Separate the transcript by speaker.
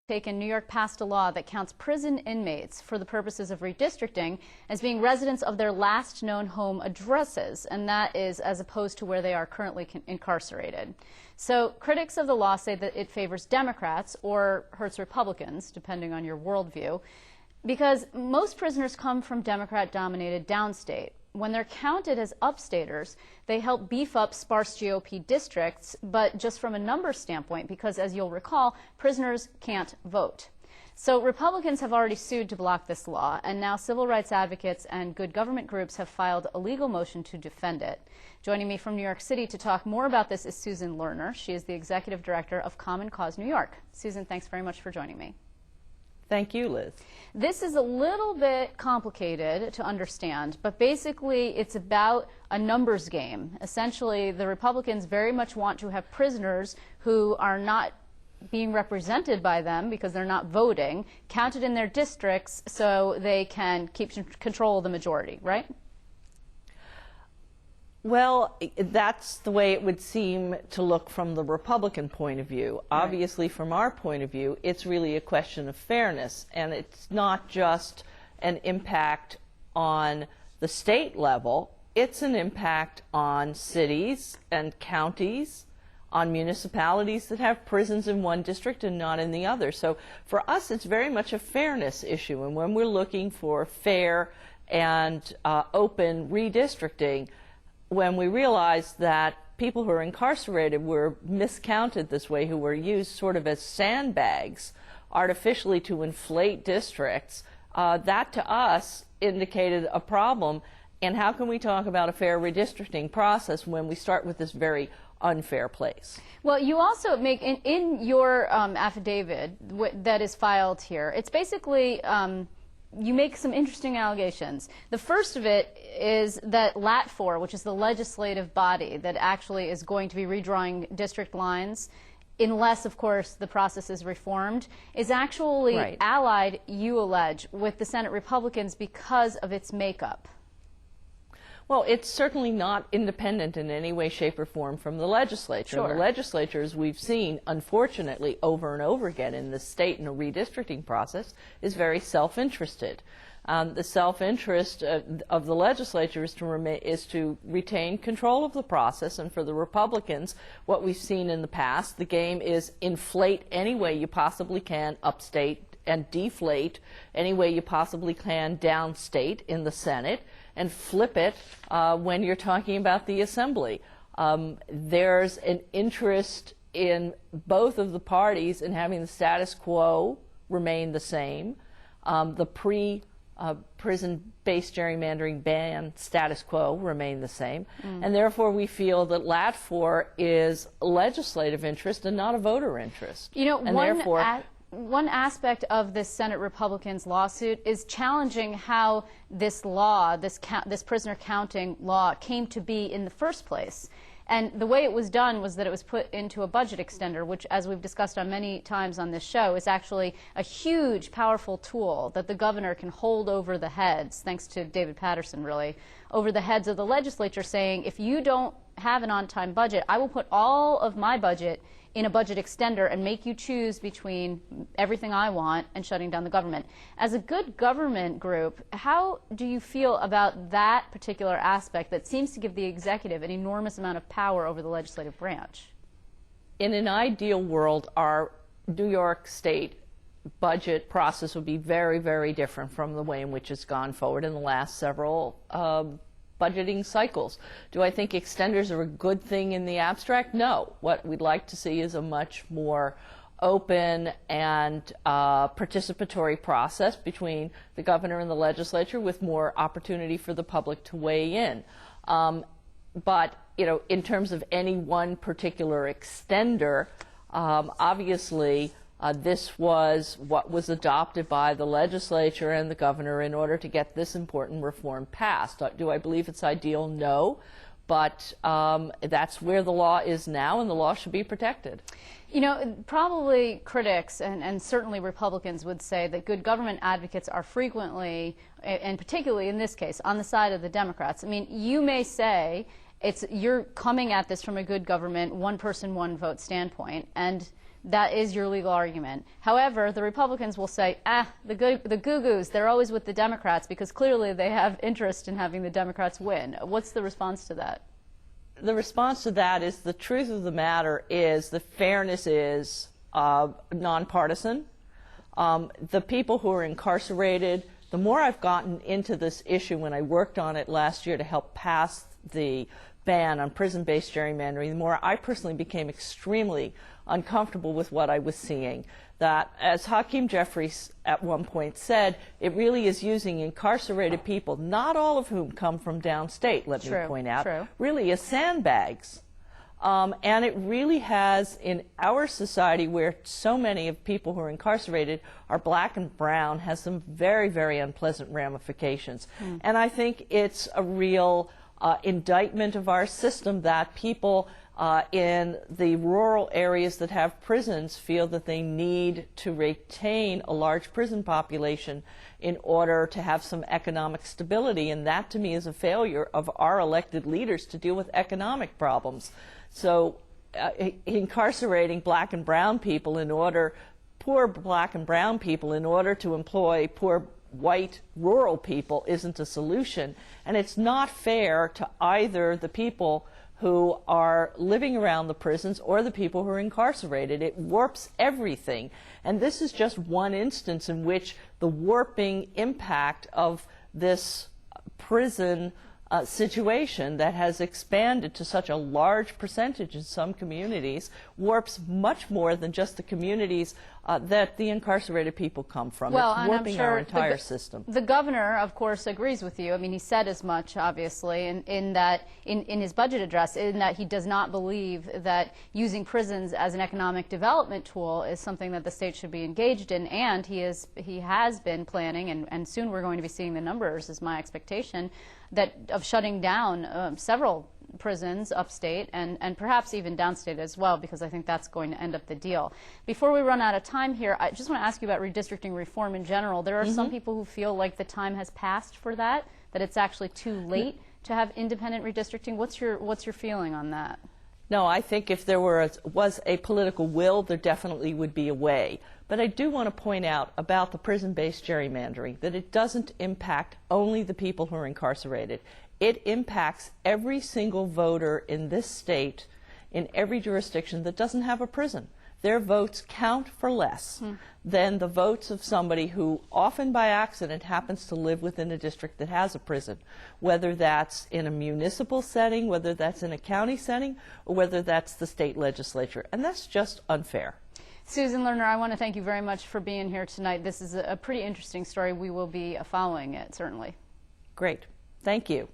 Speaker 1: New York passed a law that counts prison inmates for the purposes of redistricting as being residents of their last known home addresses, and that is as opposed to where they are currently incarcerated. So critics of the law say that it favors Democrats or hurts Republicans, depending on your worldview, because most prisoners come from Democrat-dominated downstate. When they're counted as upstaters, they help beef up sparse GOP districts, but just from a numbers standpoint, because as you'll recall, prisoners can't vote. So Republicans have already sued to block this law, and now civil rights advocates and good government groups have filed a legal motion to defend it. Joining me from New York City to talk more about this is Susan Lerner. She is the executive director of Common Cause New York. Susan, thanks very much for joining me.
Speaker 2: Thank you, Liz.
Speaker 1: This is a little bit complicated to understand, but basically it's about a numbers game. Essentially, the Republicans very much want to have prisoners who are not being represented by them because they're not voting, counted in their districts so they can keep control of the majority, right?
Speaker 2: Well, that's the way it would seem to look from the Republican point of view. Right. Obviously, from our point of view, it's really a question of fairness, and it's not just an impact on the state level, it's an impact on cities and counties, on municipalities that have prisons in one district and not in the other. So for us, it's very much a fairness issue, and when we're looking for fair and open redistricting, when we realized that people who are incarcerated were miscounted this way, who were used sort of as sandbags artificially to inflate districts, that to us indicated a problem. And how can we talk about a fair redistricting process when we start with this very unfair place?
Speaker 1: Well, you also make, in your affidavit that is filed here, it's basically you make some interesting allegations. The first of it is that LAT4, which is the legislative body that actually is going to be redrawing district lines, unless, of course, the process is reformed, is actually allied, you allege, with the Senate Republicans because of its makeup.
Speaker 2: Well, it's certainly not independent in any way, shape, or form from the legislature.
Speaker 1: Sure.
Speaker 2: The legislature, as we've seen, unfortunately, over and over again in the state in a redistricting process, is very self-interested. The self-interest of the legislature is to retain control of the process, and for the Republicans, what we've seen in the past, the game is inflate any way you possibly can upstate and deflate any way you possibly can downstate in the Senate, and flip it when you're talking about the Assembly. There's an interest in both of the parties in having the status quo remain the same. The prison-based gerrymandering ban status quo remain the same. And therefore we feel that LAT4 is legislative interest and not a voter interest.
Speaker 1: You know,
Speaker 2: and
Speaker 1: one aspect of this Senate Republicans lawsuit is challenging how this law, this prisoner counting law, came to be in the first place. And the way it was done was that it was put into a budget extender, which, as we've discussed on many times on this show, is actually a huge, powerful tool that the governor can hold over the heads, thanks to David Patterson, really, over the heads of the legislature, saying, if you don't have an on-time budget, I will put all of my budget in a budget extender and make you choose between everything I want and shutting down the government. As a good government group, how do you feel about that particular aspect that seems to give the executive an enormous amount of power over the legislative branch?
Speaker 2: In an ideal world, our New York State budget process would be very, very different from the way in which it's gone forward in the last several budgeting cycles. Do I think extenders are a good thing in the abstract? No. What we'd like to see is a much more open and participatory process between the governor and the legislature, with more opportunity for the public to weigh in. But, you know, in terms of any one particular extender, obviously this was what was adopted by the legislature and the governor in order to get this important reform passed. Do I believe it's ideal? No. But that's where the law is now, and the law should be protected.
Speaker 1: You know, probably critics and certainly Republicans would say that good government advocates are frequently, and particularly in this case, on the side of the Democrats. I mean, you may say you're coming at this from a good government, one person, one vote standpoint, and That is your legal argument. However, the Republicans will say, the Goo-Goos, they're always with the Democrats because clearly they have interest in having the Democrats win. What's the response to that?
Speaker 2: The response to that is the truth of the matter is the fairness is nonpartisan. The people who are incarcerated, the more I've gotten into this issue when I worked on it last year to help pass the ban on prison-based gerrymandering, the more I personally became extremely uncomfortable with what I was seeing. That, as Hakeem Jeffries at one point said, it really is using incarcerated people, not all of whom come from downstate, let me point out, really as sandbags. And it really has, in our society where so many of people who are incarcerated are black and brown, has some very, very unpleasant ramifications. And I think it's a real indictment of our system that people in the rural areas that have prisons feel that they need to retain a large prison population in order to have some economic stability, and that to me is a failure of our elected leaders to deal with economic problems. So incarcerating black and brown people in order, poor black and brown people in order to employ poor white rural people isn't a solution, and it's not fair to either the people who are living around the prisons or the people who are incarcerated. It warps everything, and this is just one instance in which the warping impact of this prison situation that has expanded to such a large percentage in some communities warps much more than just the communities that the incarcerated people come from.
Speaker 1: Well,
Speaker 2: it's warping our entire system.
Speaker 1: The governor, of course, agrees with you. I mean, he said as much, obviously, in his budget address, in that he does not believe that using prisons as an economic development tool is something that the state should be engaged in, and he has been planning, and soon we're going to be seeing the numbers, is my expectation, that of shutting down several prisons upstate and perhaps even downstate as well, because I think that's going to end up the deal. Before we run out of time here, I just want to ask you about redistricting reform in general. There are some people who feel like the time has passed for that it's actually too late to have independent redistricting. What's your feeling on that?
Speaker 2: No, I think if there was a political will, there definitely would be a way. But I do want to point out about the prison-based gerrymandering that it doesn't impact only the people who are incarcerated. It impacts every single voter in this state, in every jurisdiction that doesn't have a prison. Their votes count for less than the votes of somebody who, often by accident, happens to live within a district that has a prison, whether that's in a municipal setting, whether that's in a county setting, or whether that's the state legislature. And that's just unfair.
Speaker 1: Susan Lerner, I want to thank you very much for being here tonight. This is a pretty interesting story. We will be following it, certainly.
Speaker 2: Great. Thank you.